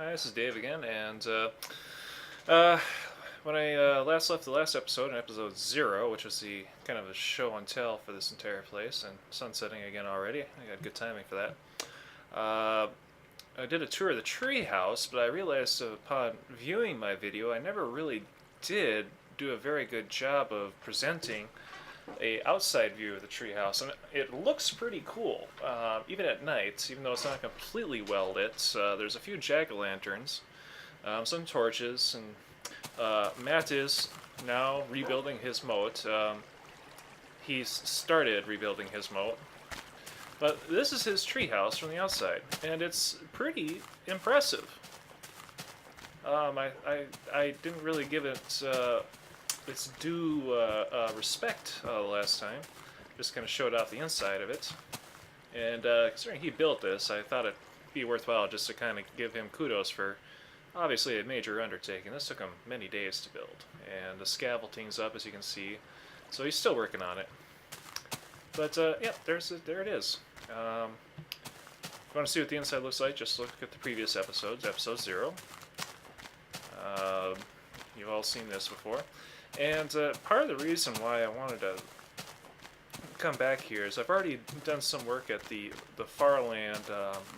Hi, this is Dave again, and uh, when I last left the last episode, in episode 0, which was the kind of a show and tell for this entire place, and sun's setting again already. I got good timing for that. Uh, I did a tour of the tree house, but I realized upon viewing my video, I never really did do a very good job of presenting a outside view of the treehouse, and it looks pretty cool, even at night. Even though it's not completely well lit, there's a few jack-o'-lanterns, some torches, and Matt is now rebuilding his moat. He's started rebuilding his moat, but this is his treehouse from the outside, and it's pretty impressive. I didn't really give it its due respect last time. Just kind of showed off the inside of it. And considering he built this, I thought it'd be worthwhile just to kind of give him kudos for obviously a major undertaking. This took him many days to build. And the scaffolding's up, as you can see. So he's still working on it. But yeah, there it is. If you want to see what the inside looks like, just look at the previous episodes, episode 0. You've all seen this before. And part of the reason why I wanted to come back here is I've already done some work at the Farland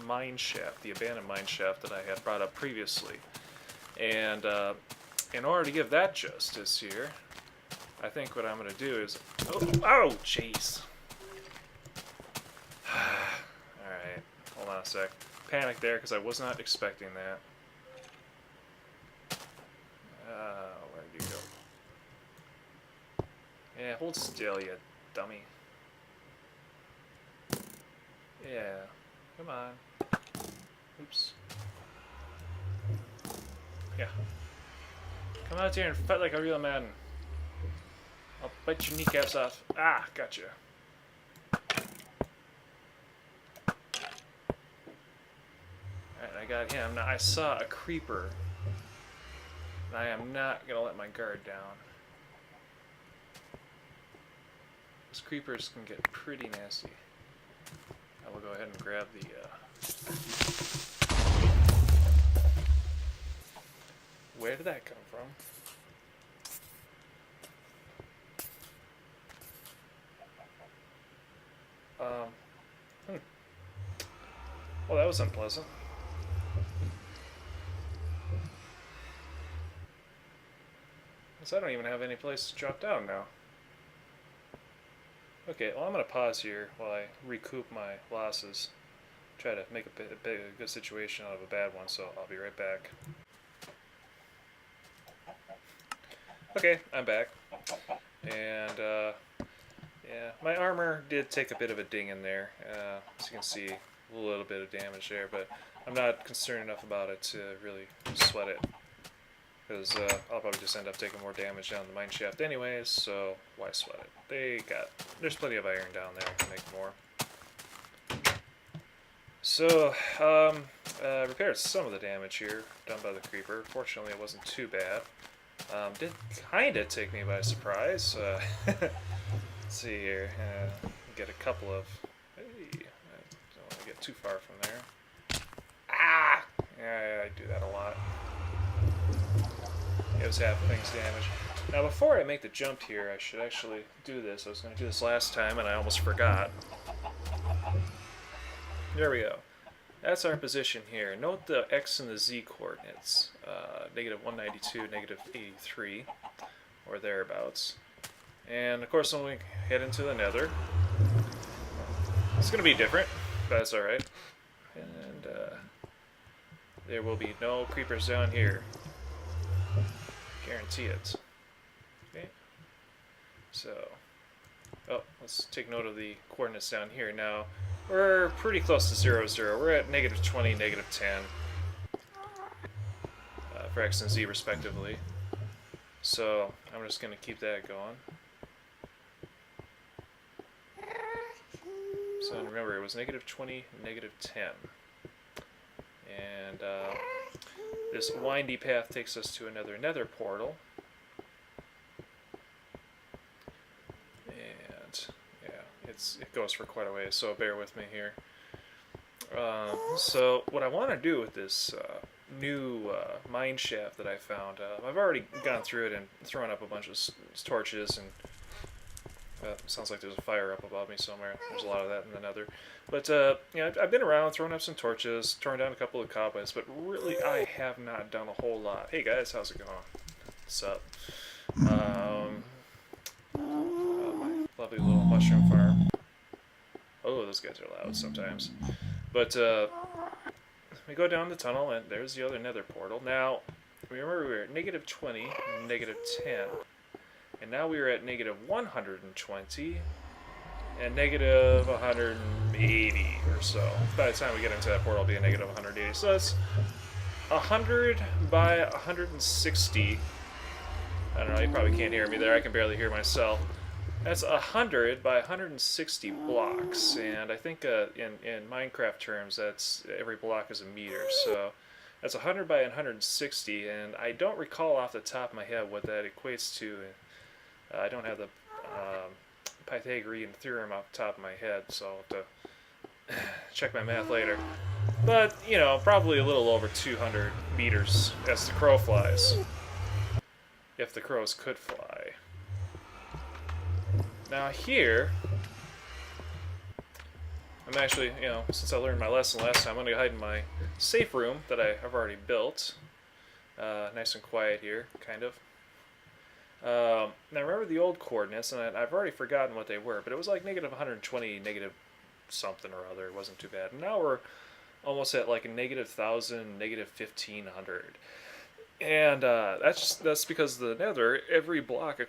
mine shaft, the abandoned mine shaft that I had brought up previously. And in order to give that justice here, I think what I'm going to do is... Oh, jeez. Alright, hold on a sec. Panic there because I was not expecting that. Where'd you go? Yeah, hold still, you dummy. Yeah, come on. Oops. Yeah. Come out here and fight like a real man. I'll bite your kneecaps off. Ah, gotcha. Alright, I got him. Now, I saw a creeper. And I am not going to let my guard down. Those creepers can get pretty nasty. I will go ahead and grab the... Where did that come from? Well, that was unpleasant. I don't even have any place to drop down now. Okay, well I'm going to pause here while I recoup my losses. Try to make a good situation out of a bad one, so I'll be right back. Okay, I'm back. And, yeah, my armor did take a bit of a ding in there. As you can see, a little bit of damage there, but I'm not concerned enough about it to really sweat it. Because I'll probably just end up taking more damage down the mine shaft anyways, so why sweat it? There's plenty of iron down there to make more. So, repaired some of the damage here done by the creeper. Fortunately, it wasn't too bad. Did kind of take me by surprise. Let's see here. Get a couple of... Hey, I don't want to get too far from there. Ah! Yeah, I do that a lot. Gives half things damage. Now before I make the jump here, I should actually do this. I was going to do this last time and I almost forgot. There we go. That's our position here. Note the X and the Z coordinates. Negative 192, negative 83, or thereabouts. And of course when we head into the nether, it's going to be different, but that's alright. And there will be no creepers down here. Guarantee it. Okay. So, let's take note of the coordinates down here. Now, we're pretty close to 0, 0. We're at negative 20, negative 10 for X and Z respectively. So, I'm just going to keep that going. So, remember, it was negative 20, negative 10. And, this windy path takes us to another nether portal. And, yeah, it goes for quite a ways, so bear with me here. So what I want to do with this new mine shaft that I found. I've already gone through it and thrown up a bunch of torches, and sounds like there's a fire up above me somewhere. There's a lot of that in the nether. But, I've been around, thrown up some torches, torn down a couple of cobwebs, but really I have not done a whole lot. Hey guys, how's it going? What's up? My lovely little mushroom farm. Oh, those guys are loud sometimes. But, we go down the tunnel, and there's the other nether portal. Now, remember we were at negative 20, negative 10. And now we are at negative 120 and negative 180 or so. By the time we get into that portal, it'll be a negative 180. So that's 100 by 160. I don't know, you probably can't hear me there. I can barely hear myself. That's 100 by 160 blocks. And I think in Minecraft terms, that's every block is a meter. So that's 100 by 160. And I don't recall off the top of my head what that equates to. I don't have the Pythagorean theorem off the top of my head, so I'll have to check my math later. But, probably a little over 200 meters as the crow flies. If the crows could fly. Now here, I'm actually, since I learned my lesson last time, I'm going to hide in my safe room that I've already built. Nice and quiet here, kind of. Now remember the old coordinates, and I've already forgotten what they were, but it was like negative 120, negative something or other. It wasn't too bad. And now we're almost at like a negative 1,000, negative 1,500. And that's because the nether, every block,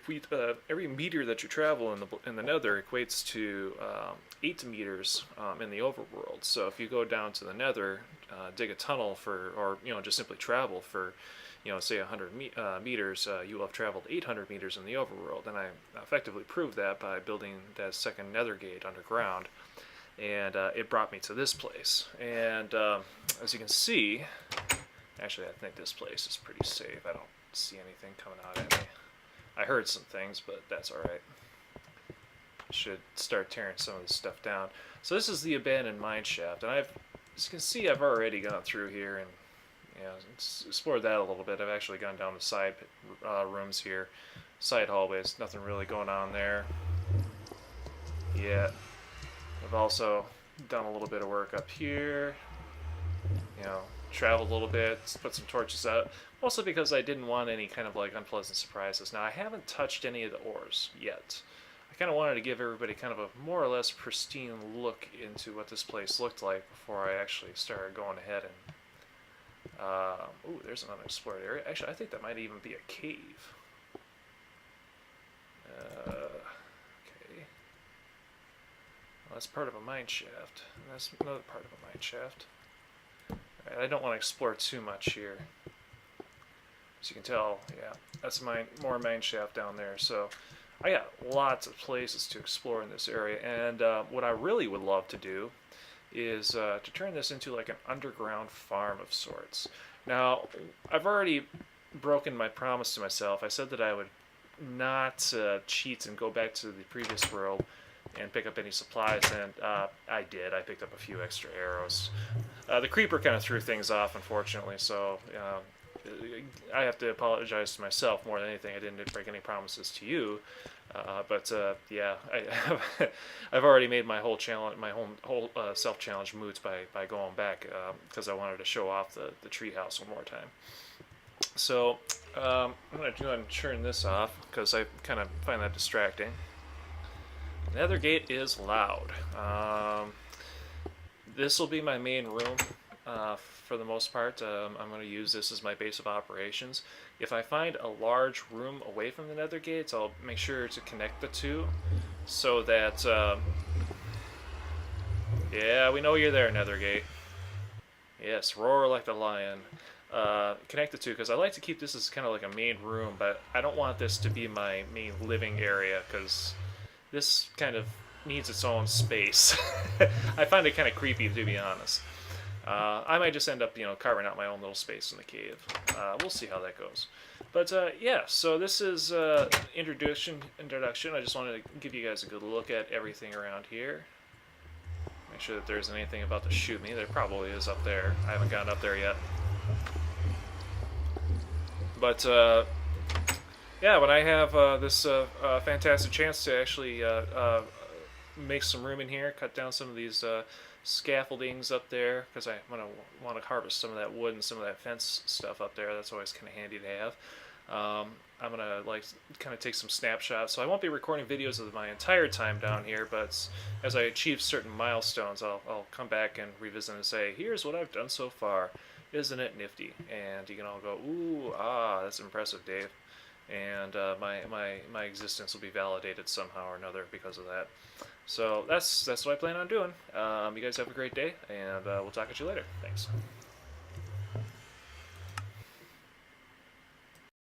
every meter that you travel in the nether equates to 8 meters in the overworld. So if you go down to the nether, dig a tunnel or just simply travel for, say 100 meters, you will have traveled 800 meters in the overworld. And I effectively proved that by building that second nether gate underground. And it brought me to this place. And as you can see, actually I think this place is pretty safe. I don't see anything coming out at me. I heard some things, but that's alright. Should start tearing some of this stuff down. So this is the abandoned mine shaft. And as you can see, I've already gone through here and explored that a little bit. I've actually gone down the side rooms here, side hallways. Nothing really going on there yet. I've also done a little bit of work up here. Traveled a little bit, put some torches out. Mostly because I didn't want any kind of like unpleasant surprises. Now I haven't touched any of the ores yet. I kind of wanted to give everybody kind of a more or less pristine look into what this place looked like before I actually started going ahead and ooh, there's an unexplored area. Actually, I think that might even be a cave. Okay. Well, that's part of a mine shaft. And that's another part of a mine shaft. Alright, I don't want to explore too much here. As you can tell, yeah, that's more mine shaft down there. So I got lots of places to explore in this area. And what I really would love to do is to turn this into like an underground farm of sorts. Now, I've already broken my promise to myself. I said that I would not cheat and go back to the previous world and pick up any supplies, and I did. I picked up a few extra arrows. The creeper kind of threw things off, unfortunately, so I have to apologize to myself more than anything. I didn't break any promises to you. But yeah, I've already made my whole challenge, my whole self-challenge moot by going back because I wanted to show off the treehouse one more time. So I'm going to go ahead and turn this off because I kind of find that distracting. The nether gate is loud. This will be my main room for the most part. I'm going to use this as my base of operations. If I find a large room away from the nether gates, I'll make sure to connect the two so that yeah, we know you're there, nether gate. Yes, roar like the lion. Connect the two because I like to keep this as kind of like a main room, but I don't want this to be my main living area because this kind of needs its own space. I find it kind of creepy, to be honest. I might just end up, carving out my own little space in the cave. We'll see how that goes. But yeah, so this is introduction. I just wanted to give you guys a good look at everything around here. Make sure that there's anything about to shoot me. There probably is up there. I haven't gotten up there yet. But yeah, when I have this fantastic chance to actually make some room in here, cut down some of these scaffoldings up there, because I want to harvest some of that wood and some of that fence stuff up there. That's always kind of handy to have. I'm gonna like kind of take some snapshots. So I won't be recording videos of my entire time down here, but as I achieve certain milestones, I'll come back and revisit and say, here's what I've done so far. Isn't it nifty? And you can all go, ooh, ah, that's impressive, Dave. And my existence will be validated somehow or another because of that. So that's what I plan on doing. You guys have a great day, and we'll talk at you later. Thanks.